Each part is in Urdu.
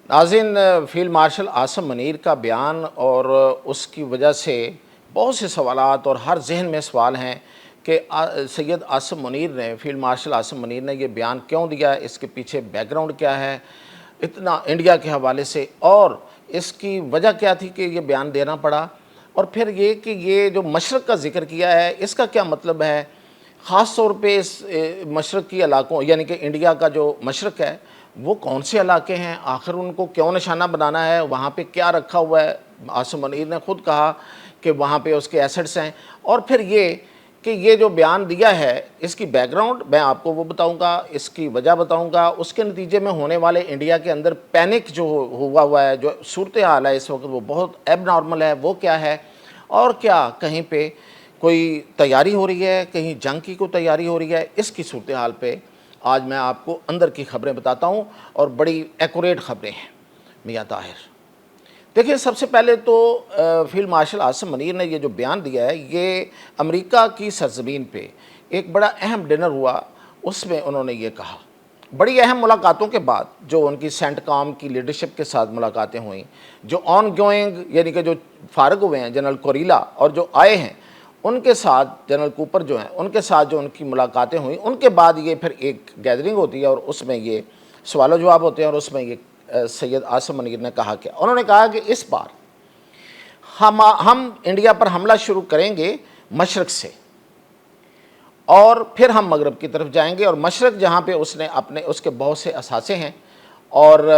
ناظرین، فیلڈ مارشل عاصم منیر کا بیان اور اس کی وجہ سے بہت سے سوالات اور ہر ذہن میں سوال ہیں کہ سید عاصم منیر نے، فیلڈ مارشل عاصم منیر نے یہ بیان کیوں دیا، اس کے پیچھے بیک گراؤنڈ کیا ہے اتنا انڈیا کے حوالے سے، اور اس کی وجہ کیا تھی کہ یہ بیان دینا پڑا، اور پھر یہ کہ یہ جو مشرق کا ذکر کیا ہے اس کا کیا مطلب ہے، خاص طور پہ اس مشرقی علاقوں یعنی کہ انڈیا کا جو مشرق ہے وہ کون سے علاقے ہیں، آخر ان کو کیوں نشانہ بنانا ہے، وہاں پہ کیا رکھا ہوا ہے۔ عاصم منیر نے خود کہا کہ وہاں پہ اس کے ایسٹس ہیں، اور پھر یہ کہ یہ جو بیان دیا ہے اس کی بیک گراؤنڈ میں آپ کو وہ بتاؤں گا، اس کی وجہ بتاؤں گا، اس کے نتیجے میں ہونے والے انڈیا کے اندر پینک جو ہوا ہے، جو صورتحال ہے اس وقت وہ بہت ایب نارمل ہے، وہ کیا ہے، اور کیا کہیں پہ کوئی تیاری ہو رہی ہے، کہیں جنگ کی کوئی تیاری ہو رہی ہے، اس کی صورتحال پہ آج میں آپ کو اندر کی خبریں بتاتا ہوں، اور بڑی ایکوریٹ خبریں ہیں میاں طاہر۔ دیکھیں، سب سے پہلے تو فیلڈ مارشل عاصم منیر نے یہ جو بیان دیا ہے یہ امریکہ کی سرزمین پہ ایک بڑا اہم ڈنر ہوا، اس میں انہوں نے یہ کہا، بڑی اہم ملاقاتوں کے بعد جو ان کی سینٹ کام کی لیڈرشپ کے ساتھ ملاقاتیں ہوئیں، جو آن گوئنگ یعنی کہ جو فارغ ہوئے ہیں جنرل کوریلا اور جو آئے ہیں ان کے ساتھ، جنرل کوپر جو ہیں ان کے ساتھ جو ان کی ملاقاتیں ہوئیں، ان کے بعد یہ پھر ایک گیدرنگ ہوتی ہے اور اس میں یہ سوال و جواب ہوتے ہیں، اور اس میں یہ سید عاصم منیر نے کہا کہ انہوں نے کہا کہ اس بار ہم انڈیا پر حملہ شروع کریں گے مشرق سے، اور پھر ہم مغرب کی طرف جائیں گے، اور مشرق جہاں پہ اس نے اس کے بہت سے اثاثے ہیں، اور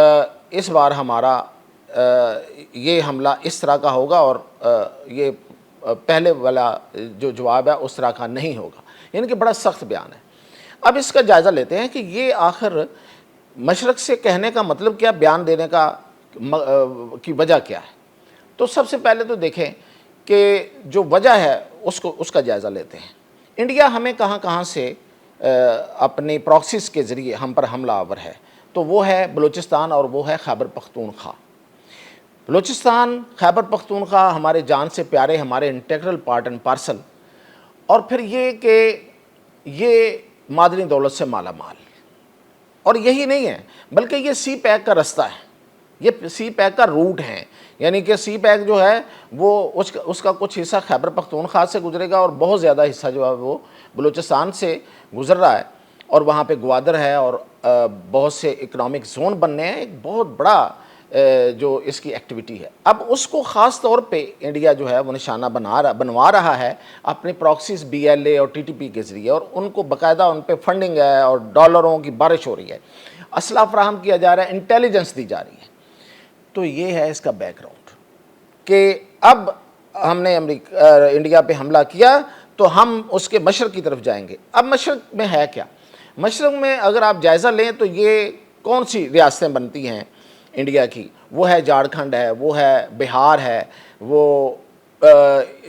اس بار ہمارا یہ حملہ اس طرح کا ہوگا، اور یہ پہلے والا جو جواب ہے اس طرح کا نہیں ہوگا، یعنی کہ بڑا سخت بیان ہے۔ اب اس کا جائزہ لیتے ہیں کہ یہ آخر مشرق سے کہنے کا مطلب کیا، بیان دینے کا کی وجہ کیا ہے۔ تو سب سے پہلے تو دیکھیں کہ جو وجہ ہے اس کا جائزہ لیتے ہیں۔ انڈیا ہمیں کہاں کہاں سے اپنی پراکسیز کے ذریعے ہم پر حملہ آور ہے، تو وہ ہے بلوچستان اور وہ ہے خیبر پختونخوا۔ بلوچستان، خیبر پختونخوا ہمارے جان سے پیارے، ہمارے انٹیگرل پارٹ اینڈ پارسل، اور پھر یہ کہ یہ معدنی دولت سے مالا مال، اور یہی نہیں ہے بلکہ یہ سی پیک کا رستہ ہے، یہ سی پیک کا روٹ ہے، یعنی کہ سی پیک جو ہے وہ اس کا کچھ حصہ خیبر پختونخوا سے گزرے گا، اور بہت زیادہ حصہ جو ہے وہ بلوچستان سے گزر رہا ہے، اور وہاں پہ گوادر ہے، اور بہت سے اکنامک زون بننے ہیں، ایک بہت بڑا جو اس کی ایکٹیویٹی ہے۔ اب اس کو خاص طور پہ انڈیا جو ہے وہ نشانہ بنوا رہا ہے اپنے پراکسیز بی ایل اے اور ٹی ٹی پی کے ذریعے، اور ان کو باقاعدہ ان پہ فنڈنگ ہے اور ڈالروں کی بارش ہو رہی ہے، اسلحہ فراہم کیا جا رہا ہے، انٹیلیجنس دی جا رہی ہے۔ تو یہ ہے اس کا بیک گراؤنڈ کہ اب ہم نے انڈیا پہ حملہ کیا تو ہم اس کے مشرق کی طرف جائیں گے۔ اب مشرق میں ہے کیا؟ مشرق میں اگر آپ جائزہ لیں تو یہ کون سی ریاستیں بنتی ہیں انڈیا کی، وہ ہے جھارکھنڈ ہے، وہ ہے بہار ہے، وہ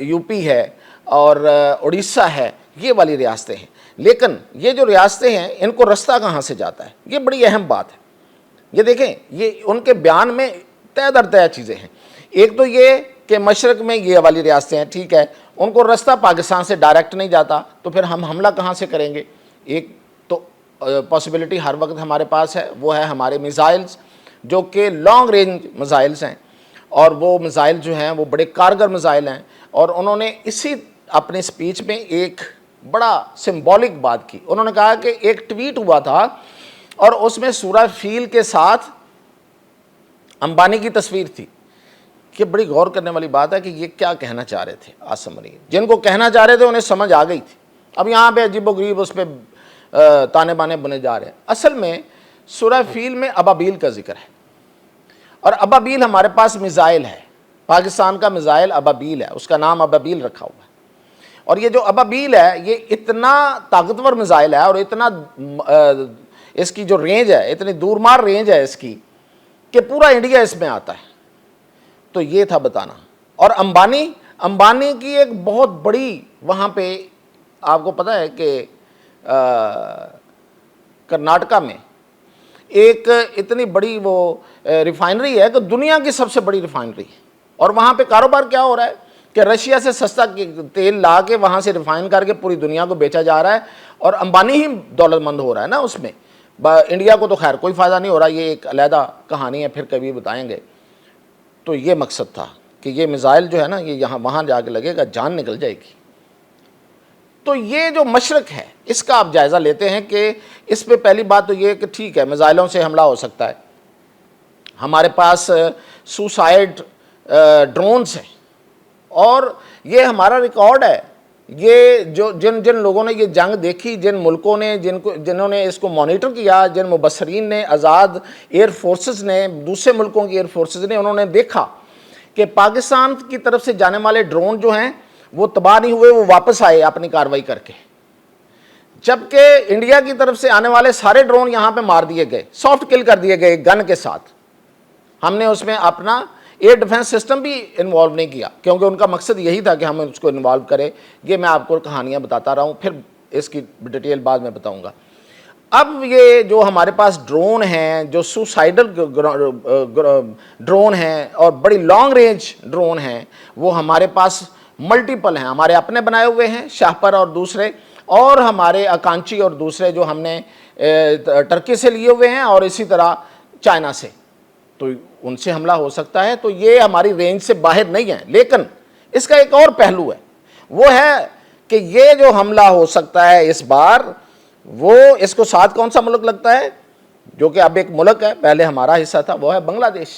یو پی ہے، اور اڑیسہ ہے، یہ والی ریاستیں ہیں۔ لیکن یہ جو ریاستیں ہیں ان کو رستہ کہاں سے جاتا ہے، یہ بڑی اہم بات ہے۔ یہ دیکھیں، یہ ان کے بیان میں طے در طے چیزیں ہیں۔ ایک تو یہ کہ مشرق میں یہ والی ریاستیں ہیں، ٹھیک ہے، ان کو رستہ پاکستان سے ڈائریکٹ نہیں جاتا، تو پھر ہم حملہ کہاں سے کریں گے؟ ایک تو پاسبلٹی ہر وقت ہمارے پاس ہے، وہ ہے ہمارے میزائلز، جو کہ لانگ رینج میزائلز ہیں، اور وہ میزائل جو ہیں وہ بڑے کارگر میزائل ہیں، اور انہوں نے اسی اپنے سپیچ میں ایک بڑا سمبولک بات کی۔ انہوں نے کہا کہ ایک ٹویٹ ہوا تھا اور اس میں سورہ فیل کے ساتھ امبانی کی تصویر تھی۔ یہ بڑی غور کرنے والی بات ہے کہ یہ کیا کہنا چاہ رہے تھے عاصم منیر، جن کو کہنا چاہ رہے تھے انہیں سمجھ آ گئی تھی، اب یہاں پہ عجیب و غریب اس پہ تانے بانے بنے جا رہے ہیں۔ اصل میں سورہ فیل میں ابابیل کا ذکر ہے، اور ابابیل ہمارے پاس میزائل ہے، پاکستان کا میزائل ابابیل ہے، اس کا نام ابابیل رکھا ہوا ہے، اور یہ جو ابابیل ہے یہ اتنا طاقتور میزائل ہے، اور اتنا اس کی جو رینج ہے، اتنی دور مار رینج ہے اس کی کہ پورا انڈیا اس میں آتا ہے۔ تو یہ تھا بتانا۔ اور امبانی کی ایک بہت بڑی وہاں پہ آپ کو پتہ ہے کہ کرناٹکا میں ایک اتنی بڑی وہ ریفائنری ہے کہ دنیا کی سب سے بڑی ریفائنری ہے، اور وہاں پہ کاروبار کیا ہو رہا ہے کہ رشیا سے سستا تیل لا کے وہاں سے ریفائن کر کے پوری دنیا کو بیچا جا رہا ہے، اور امبانی ہی دولت مند ہو رہا ہے نا اس میں۔ انڈیا کو تو خیر کوئی فائدہ نہیں ہو رہا، یہ ایک علیحدہ کہانی ہے، پھر کبھی بتائیں گے۔ تو یہ مقصد تھا کہ یہ میزائل جو ہے نا یہ یہاں وہاں جا کے لگے گا، جان نکل جائے گی۔ تو یہ جو مشرق ہے اس کا آپ جائزہ لیتے ہیں کہ اس پہ پہلی بات تو یہ کہ ٹھیک ہے میزائلوں سے حملہ ہو سکتا ہے، ہمارے پاس سوسائڈ ڈرونز ہیں، اور یہ ہمارا ریکارڈ ہے۔ یہ جو جن لوگوں نے یہ جنگ دیکھی، جن ملکوں نے جنہوں نے اس کو مانیٹر کیا، جن مبصرین نے، آزاد ایئر فورسز نے، دوسرے ملکوں کی ایئر فورسز نے، انہوں نے دیکھا کہ پاکستان کی طرف سے جانے والے ڈرون جو ہیں وہ تباہ نہیں ہوئے، وہ واپس آئے اپنی کارروائی کر کے، جبکہ انڈیا کی طرف سے آنے والے سارے ڈرون یہاں پہ مار دیے گئے، سافٹ کل کر دیے گئے گن کے ساتھ۔ ہم نے اس میں اپنا ایئر ڈیفنس سسٹم بھی انوالو نہیں کیا، کیونکہ ان کا مقصد یہی تھا کہ ہم اس کو انوالو کریں۔ یہ میں آپ کو کہانیاں بتاتا رہا ہوں، پھر اس کی ڈیٹیل بعد میں بتاؤں گا۔ اب یہ جو ہمارے پاس ڈرون ہیں، جو سوسائڈل ڈرون ہیں اور بڑی لانگ رینج ڈرون ہیں، وہ ہمارے پاس ملٹیپل ہیں، ہمارے اپنے بنائے ہوئے ہیں شاہپر اور دوسرے، اور ہمارے اکانچی اور دوسرے جو ہم نے ٹرکی سے لیے ہوئے ہیں، اور اسی طرح چائنا سے، تو ان سے حملہ ہو سکتا ہے۔ تو یہ ہماری رینج سے باہر نہیں ہے، لیکن اس کا ایک اور پہلو ہے، وہ ہے کہ یہ جو حملہ ہو سکتا ہے اس بار، وہ اس کو ساتھ کون سا ملک لگتا ہے جو کہ اب ایک ملک ہے، پہلے ہمارا حصہ تھا، وہ ہے بنگلہ دیش۔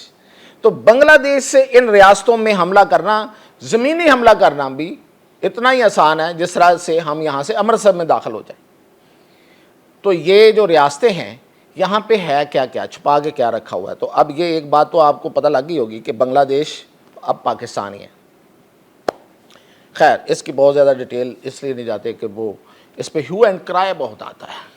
تو بنگلہ دیش سے ان ریاستوں میں حملہ کرنا، زمینی حملہ کرنا بھی اتنا ہی آسان ہے جس طرح سے ہم یہاں سے امرتسر میں داخل ہو جائیں۔ تو یہ جو ریاستیں ہیں یہاں پہ ہے کیا کیا چھپا کے کیا رکھا ہوا ہے۔ تو اب یہ ایک بات تو آپ کو پتہ لگ گئی ہوگی کہ بنگلہ دیش اب پاکستانی ہے۔ خیر اس کی بہت زیادہ ڈیٹیل اس لیے نہیں جاتے کہ وہ اس پہ ہیو اینڈ کرائے بہت آتا ہے۔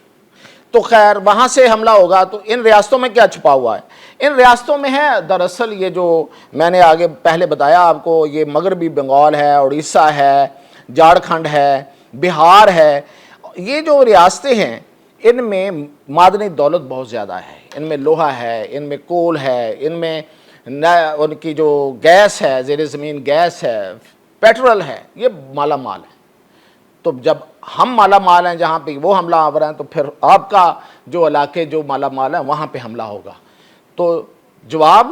تو خیر وہاں سے حملہ ہوگا تو ان ریاستوں میں کیا چھپا ہوا ہے؟ ان ریاستوں میں ہے دراصل یہ جو میں نے آگے پہلے بتایا آپ کو، یہ مغربی بنگال ہے، اڑیسہ ہے، جھارکھنڈ ہے، بہار ہے۔ یہ جو ریاستیں ہیں ان میں معدنی دولت بہت زیادہ ہے، ان میں لوہا ہے، ان میں کول ہے، ان میں ان کی جو گیس ہے، زیر زمین گیس ہے، پیٹرول ہے، یہ مالا مال ہے۔ تو جب ہم مالا مال ہیں جہاں پہ وہ حملہ آور ہیں، تو پھر آپ کا جو علاقے جو مالا مال ہے وہاں پہ حملہ ہوگا، تو جواب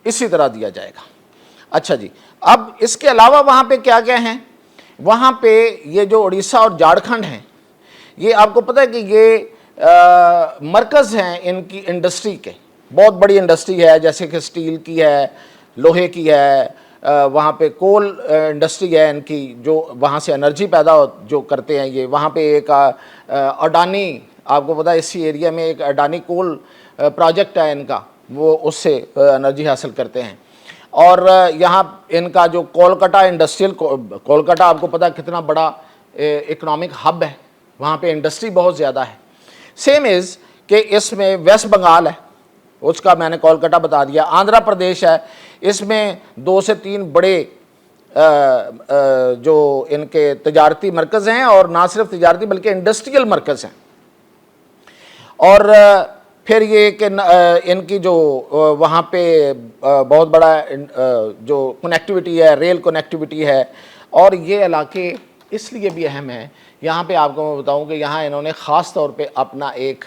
اسی طرح دیا جائے گا۔ اچھا جی، اب اس کے علاوہ وہاں پہ کیا کیا ہیں؟ وہاں پہ یہ جو اڑیسہ اور جھارکھنڈ ہیں، یہ آپ کو پتہ ہے کہ یہ مرکز ہیں ان کی انڈسٹری کے، بہت بڑی انڈسٹری ہے، جیسے کہ سٹیل کی ہے، لوہے کی ہے، وہاں پہ کول انڈسٹری ہے ان کی، جو وہاں سے انرجی پیدا جو کرتے ہیں یہ۔ وہاں پہ ایک اڈانی، آپ کو پتہ ہے اسی ایریا میں ایک اڈانی کول پروجیکٹ ہے ان کا، وہ اس سے انرجی حاصل کرتے ہیں۔ اور یہاں ان کا جو کولکتہ انڈسٹریل، کولکتہ آپ کو پتہ ہے کتنا بڑا اکنامک ہب ہے، وہاں پہ انڈسٹری بہت زیادہ ہے۔ سیم از کہ اس میں ویسٹ بنگال ہے، اس کا میں نے کولکتہ بتا دیا، آندھرا پردیش ہے، اس میں 2 سے 3 بڑے جو ان کے تجارتی مرکز ہیں، اور نہ صرف تجارتی بلکہ انڈسٹریل مرکز ہیں۔ اور پھر یہ کہ ان کی جو وہاں پہ بہت بڑا جو کنیکٹیوٹی ہے، ریل کنیکٹیوٹی ہے، اور یہ علاقے اس لیے بھی اہم ہیں۔ یہاں پہ آپ کو میں بتاؤں کہ یہاں انہوں نے خاص طور پہ اپنا ایک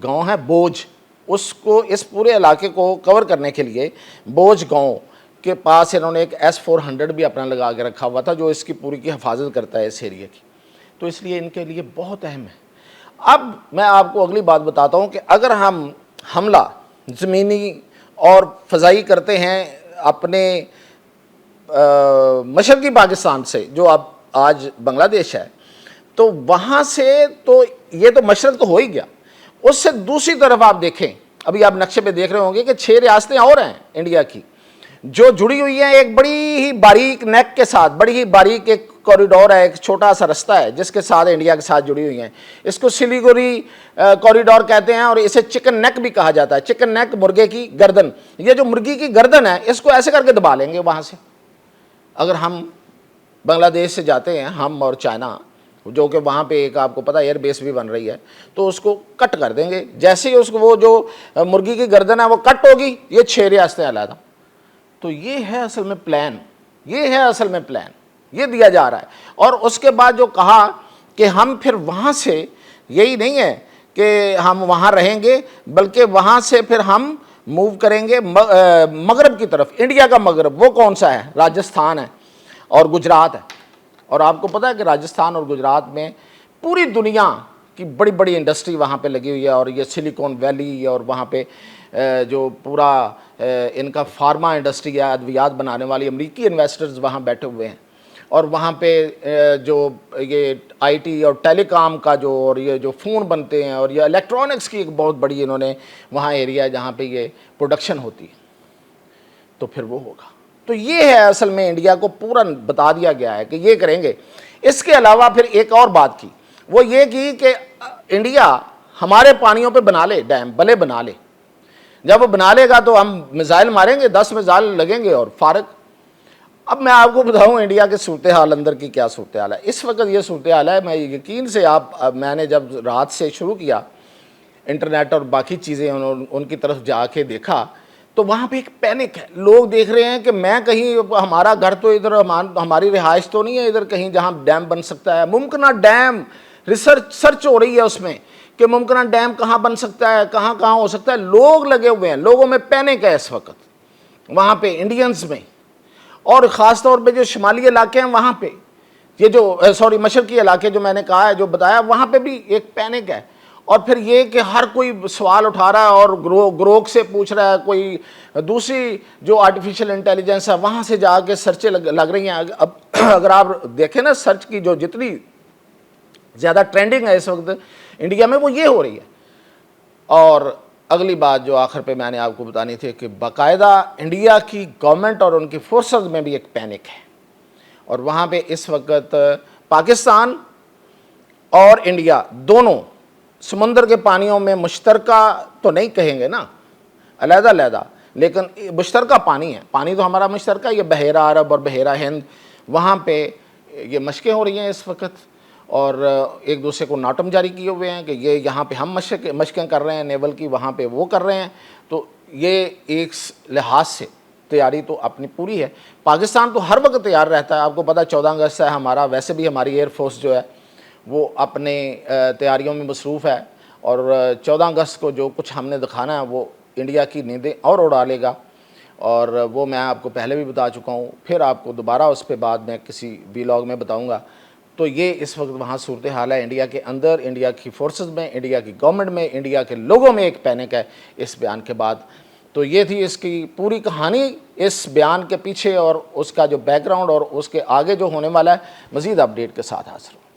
گاؤں ہے بوجھ، اس کو اس پورے علاقے کو کور کرنے کے لیے بوجھ گاؤں کے پاس انہوں نے ایک S-400 بھی اپنا لگا کے رکھا ہوا تھا، جو اس کی پوری کی حفاظت کرتا ہے اس ایریا کی۔ تو اس لیے ان کے لیے بہت اہم ہے۔ اب میں آپ کو اگلی بات بتاتا ہوں کہ اگر ہم حملہ زمینی اور فضائی کرتے ہیں اپنے مشرقی پاکستان سے، جو اب آج بنگلہ دیش ہے، تو وہاں سے تو یہ تو مشرق تو ہو ہی گیا، اس سے دوسری طرف آپ دیکھیں، ابھی آپ نقشے پہ دیکھ رہے ہوں گے کہ 6 ریاستیں اور ہیں انڈیا کی جو جڑی ہوئی ہیں ایک بڑی ہی باریک نیک کے ساتھ، بڑی ہی باریک ایک کوریڈور ہے، ایک چھوٹا سا رستہ ہے جس کے ساتھ انڈیا کے ساتھ جڑی ہوئی ہیں۔ اس کو سلیگوری کوریڈور کہتے ہیں، اور اسے چکن نیک بھی کہا جاتا ہے۔ چکن نیک مرغے کی گردن، یہ جو مرغی کی گردن ہے اس کو ایسے کر کے دبا لیں گے وہاں سے۔ اگر ہم بنگلہ دیش سے جاتے ہیں، ہم اور چائنا، جو کہ وہاں پہ ایک آپ کو پتہ ایئر بیس بھی بن رہی ہے، تو اس کو کٹ کر دیں گے، جیسے ہی اس کو وہ جو مرغی کی گردن ہے وہ کٹ ہوگی، یہ 6 ریاستیں علیحدہ۔ تو یہ ہے اصل میں پلان، یہ ہے اصل میں پلان، یہ دیا جا رہا ہے۔ اور اس کے بعد جو کہا کہ ہم پھر وہاں سے، یہی نہیں ہے کہ ہم وہاں رہیں گے، بلکہ وہاں سے پھر ہم موو کریں گے مغرب کی طرف۔ انڈیا کا مغرب وہ کون سا ہے؟ راجستھان ہے اور گجرات ہے۔ اور آپ کو پتہ ہے کہ راجستھان اور گجرات میں پوری دنیا کی بڑی بڑی انڈسٹری وہاں پہ لگی ہوئی ہے، اور یہ سلیکون ویلی، اور وہاں پہ جو پورا ان کا فارما انڈسٹری ہے، ادویات بنانے والی، امریکی انویسٹرز وہاں بیٹھے ہوئے ہیں، اور وہاں پہ جو یہ آئی ٹی اور ٹیلی کام کا جو، اور یہ جو فون بنتے ہیں، اور یہ الیکٹرانکس کی ایک بہت بڑی انہوں نے وہاں ایریا ہے جہاں پہ یہ پروڈکشن ہوتی ہے، تو پھر وہ ہوگا۔ تو یہ ہے اصل میں انڈیا کو پورا بتا دیا گیا ہے کہ یہ کریں گے۔ اس کے علاوہ پھر ایک اور بات کی، وہ یہ کی کہ انڈیا ہمارے پانیوں پہ بنا لے ڈیم، بھلے بنا لے، جب وہ بنا لے گا تو ہم میزائل ماریں گے، 10 میزائل لگیں گے اور فارغ۔ اب میں آپ کو بتاؤں انڈیا کے صورتحال اندر کی کیا صورتحال ہے اس وقت۔ یہ صورتحال ہے، میں یقین سے میں نے جب رات سے شروع کیا انٹرنیٹ اور باقی چیزیں ان کی طرف جا کے دیکھا، تو وہاں پہ ایک پینک ہے۔ لوگ دیکھ رہے ہیں کہ میں کہیں، ہمارا گھر تو ادھر، ہماری رہائش تو نہیں ہے ادھر کہیں جہاں ڈیم بن سکتا ہے، ممکنہ ڈیم سرچ ہو رہی ہے اس میں کہ ممکنہ ڈیم کہاں بن سکتا ہے، کہاں کہاں ہو سکتا ہے۔ لوگ لگے ہوئے ہیں، لوگوں میں پینک ہے اس وقت وہاں پہ، انڈینز میں، اور خاص طور پہ جو شمالی علاقے ہیں وہاں پہ، یہ جو مشرقی علاقے جو میں نے کہا ہے، جو بتایا، وہاں پہ بھی ایک پینک ہے۔ اور پھر یہ کہ ہر کوئی سوال اٹھا رہا ہے اور گروک سے پوچھ رہا ہے، کوئی دوسری جو آرٹیفیشل انٹیلیجنس ہے وہاں سے جا کے سرچیں لگ رہی ہیں۔ اب اگر آپ دیکھیں نا، سرچ کی جو جتنی زیادہ ٹرینڈنگ ہے اس وقت انڈیا میں، وہ یہ ہو رہی ہے۔ اور اگلی بات جو آخر پہ میں نے آپ کو بتانی تھی کہ باقاعدہ انڈیا کی گورنمنٹ اور ان کی فورسز میں بھی ایک پینک ہے، اور وہاں پہ اس وقت پاکستان اور انڈیا دونوں سمندر کے پانیوں میں مشترکہ تو نہیں کہیں گے نا، علیحدہ علیحدہ، لیکن مشترکہ پانی ہے، پانی تو ہمارا مشترکہ، یہ بحیرہ عرب اور بحیرہ ہند، وہاں پہ یہ مشقیں ہو رہی ہیں اس وقت، اور ایک دوسرے کو ناٹم جاری کیے ہوئے ہیں کہ یہ یہاں پہ ہم مشقیں کر رہے ہیں نیول کی، وہاں پہ وہ کر رہے ہیں۔ تو یہ ایک لحاظ سے تیاری تو اپنی پوری ہے۔ پاکستان تو ہر وقت تیار رہتا ہے، آپ کو پتہ 14 اگست ہے ہمارا، ویسے بھی ہماری ایئر فورس جو ہے وہ اپنے تیاریوں میں مصروف ہے، اور 14 اگست کو جو کچھ ہم نے دکھانا ہے وہ انڈیا کی نیندیں اور اڑا لے گا، اور وہ میں آپ کو پہلے بھی بتا چکا ہوں، پھر آپ کو دوبارہ اس پہ بعد میں کسی ویلاگ میں بتاؤں گا۔ تو یہ اس وقت وہاں صورتحال ہے انڈیا کے اندر، انڈیا کی فورسز میں، انڈیا کی گورنمنٹ میں، انڈیا کے لوگوں میں ایک پینک ہے اس بیان کے بعد۔ تو یہ تھی اس کی پوری کہانی، اس بیان کے پیچھے اور اس کا جو بیک گراؤنڈ اور اس کے آگے جو ہونے والا ہے۔ مزید اپڈیٹ کے ساتھ حاضر ہوں۔